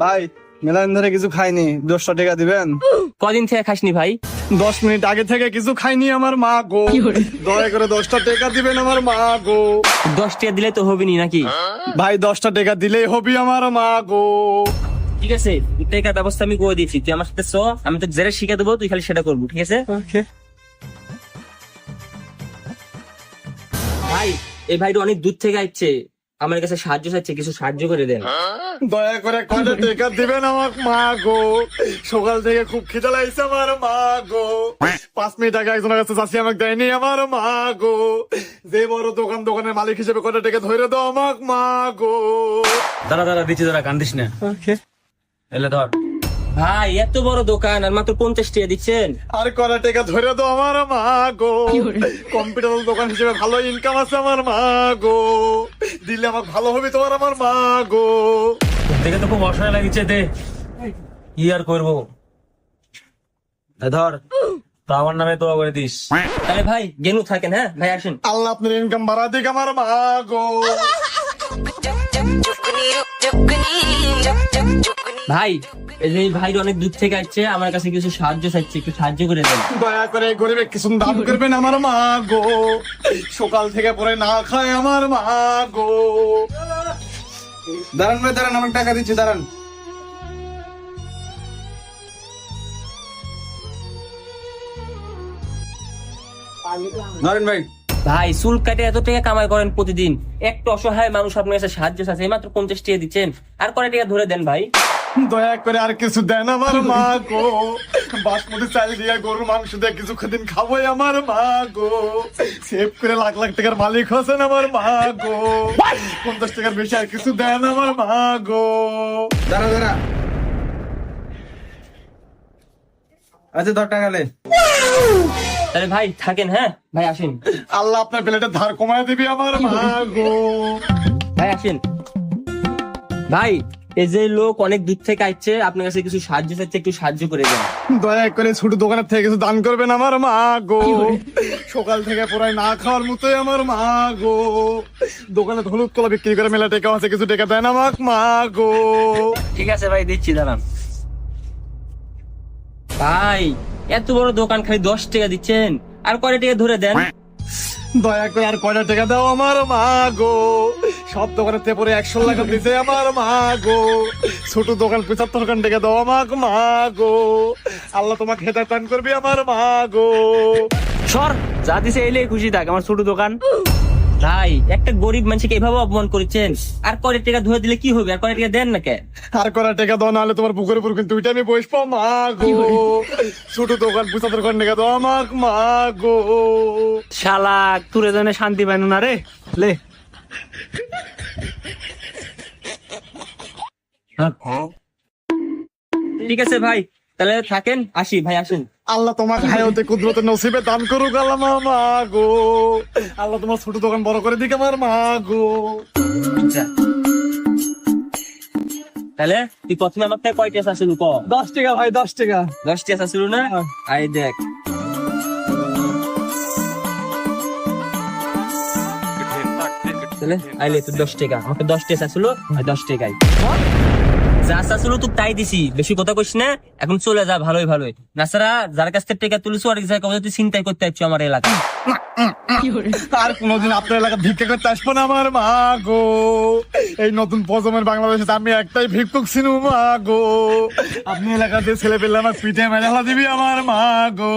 ভাই মেলাদিন ধরে কিছু খাইনি, 10টা টাকা দিবেন? কদিন থেকে খাসনি ভাই? 10 মিনিট আগে থেকে কিছু খাইনি আমার মা গো, দয়া করে 10টা টাকা দিবেন আমার মা গো। 10 টাকা দিলে তো হবে নি নাকি? ভাই 10টা টাকা দিলেই হবি আমার মা গো। ঠিক আছে, টাকার ব্যবস্থা আমি করে দিয়েছি, তুই আমার সাথে চ, আমি তো যেটা শিখে দেবো তুই খালি সেটা করবো, ঠিক আছে? ভাই এই ভাইটা অনেক দূর থেকে আসছে, আমার কাছে সাহায্য চাইছে, কিছু সাহায্য করে দেন। দয়া করে 1টা টাকা দিবেন আমার মা গো, সকাল থেকে খুব খিদে লাগছে আমার মা গো। 5 মিনিট আগে একজনের কাছে চাষি আমাকে দেয়নি আমার মা গো। যে বড় দোকানের মালিক হিসেবে 1টা টাকা ধরে দাও আমার মা গো। দাঁড়া দিচ্ছি, দাঁড়া, কান্দিস না। এলে ধর। ভাই এত বড় দোকান আর মাত্র 50 টাকা দিচ্ছেন? আর 1টা টাকা ধরে দাও আমার মা গো। কম্পিউটার দোকান হিসেবে ভালো ইনকাম আছে আমার মা গো, দিলে আমার ভালো হবে তোমার আমার মা গো। দেখে তো খুব অসহায় লাগিছে, দে কি আর করবো। ধর, তো আমার নামে তো করে দিস। তাহলে ভাই গেনু থাকেন, হ্যাঁ ভাই আসেন। আল্লাহ আপনার ইনকাম বাড়া দিক আমার মা গো। ভাই এই যে এই ভাইটা অনেক দূর থেকে আসছে, আমার কাছে কিছু সাহায্য চাইছে, একটু সাহায্য করে দেন। দয়া করে এই গরিবে কিছু দান করবেন আমার মা গো, সকাল থেকে পরে না খায় আমার মা গো। দাঁড়ান ভাই দাঁড়ান, আমার টাকা দিচ্ছি, দাঁড়ান। ধরেন ভাই। ভাই চুল কাটে এত টাকা কামাই করেন প্রতিদিন, একটা অসহায় মানুষ আপনার কাছে সাহায্য চাচ্ছে, এই মাত্র 50 টাকা দিচ্ছেন, আর কয় টাকা ধরে দেন ভাই। দয়া করে আর কিছু দেন আমার মা গো, বাসমতি চাল দিয়ে গরুর মাংস দিয়ে কিছু দিন খাবো আমার মা গো। সেভ করে লাখ লাখ টাকার মালিক হচ্ছেন আমার মা গো, 50 টাকার বেশি আর কিছু দেন আমার মা গো। দাঁড়া। আচ্ছা ধর টাকা লে। তাহলে ভাই থাকেন, হ্যাঁ ভাই আসেন। আল্লাহ আপনার প্লেটের ধার কমায় দিবি আমার মা গো। ভাই আসেন। ভাই এই যে লোক অনেক দূর থেকে আসছে, আপনার কাছে কিছু সাহায্য চাইছে, একটু সাহায্য করে দেন। দয়া করে ছোট দোকানের থেকে কিছু দান করবেন আমার মা গো, সকাল থেকে পুরাই না খাওয়ার মতোই আমার মা গো। দোকানে হলুদ কলা বিক্রি করে মেলা টাকা আছে, কিছু টাকা দেন আমার মা গো। ঠিক আছে ভাই, দিচ্ছি, দাঁড়ান। ভাই এত বড় দোকান খালি 10 টাকা দিচ্ছেন, আর কয় টাকা ধরে দেন। দয়া করে আর 1টা টাকা দাও আমার মা গো, সব দোকানের থেকে পরে 100 টাকা দিছে আমার মা গো। ছোট দোকান 75 টাকা দাও আমার মা গো। আল্লাহ তোমাকে হেদায়েত দান করবি আমার মা গো। সর, যা দিছে এলে খুশি থাক, আমার ছোট দোকান। ভাই একটা গরিব মানুষকে এভাবে অপমান করেছেন, আর কয় টাকা ধরে দিলে কি হবে, আর কয় টাকা দেন না কে? আর 1টা টাকা দাও, নাহলে তোমার বুকের উপর কিন্তু ওইটা আমি বসবো মা গো। ছোট দোকান 75 টাকা দাও আমার মা গো। শালা তুরে জনে শান্তি পাইনো না রে, লে। ঠিক আছে ভাই, তাহলে থাকেন, আসি ভাই আসেন। আল্লাহ তোমাকে হায়াতে কুদরতে নসিবে দান করুক আল্লাহ মা গো। আল্লাহ তোমার ছোট দোকান বড় করে দিক আমার মা গো। তাহলে তুই প্রথমে আমার থেকে কয় টাকা আসছিল ক? 10 টাকা ভাই, 10 টাকা। 10 টাকা আসছিল না? আই দেখ, তাহলে আইলে তুই 10 টাকা, আমাকে 10 টাকা আসছিল, আর 10 টাকাই যা আসছিল তুই তাই দিছি, বেশি কথা কইস না, এখন চলে যা ভালোই ভালোই। নাছাড়া যার কাছ থেকে টাকা তুলিস আর এক জায়গায় তুই চিন্তাই করতে আসছো আমার এলাকা। আর কোনোদিন আপনার এলাকা ভিক্ষা করতে আসবো না আমার মা গো। এই নতুন প্রজন্মের বাংলাদেশে আমি একটাই ভিক্ষুক ছিনু মা গো। আপনি এলাকাতে ছেলে পেলে আমার পিঠে মেলা দিবি আমার মা গো।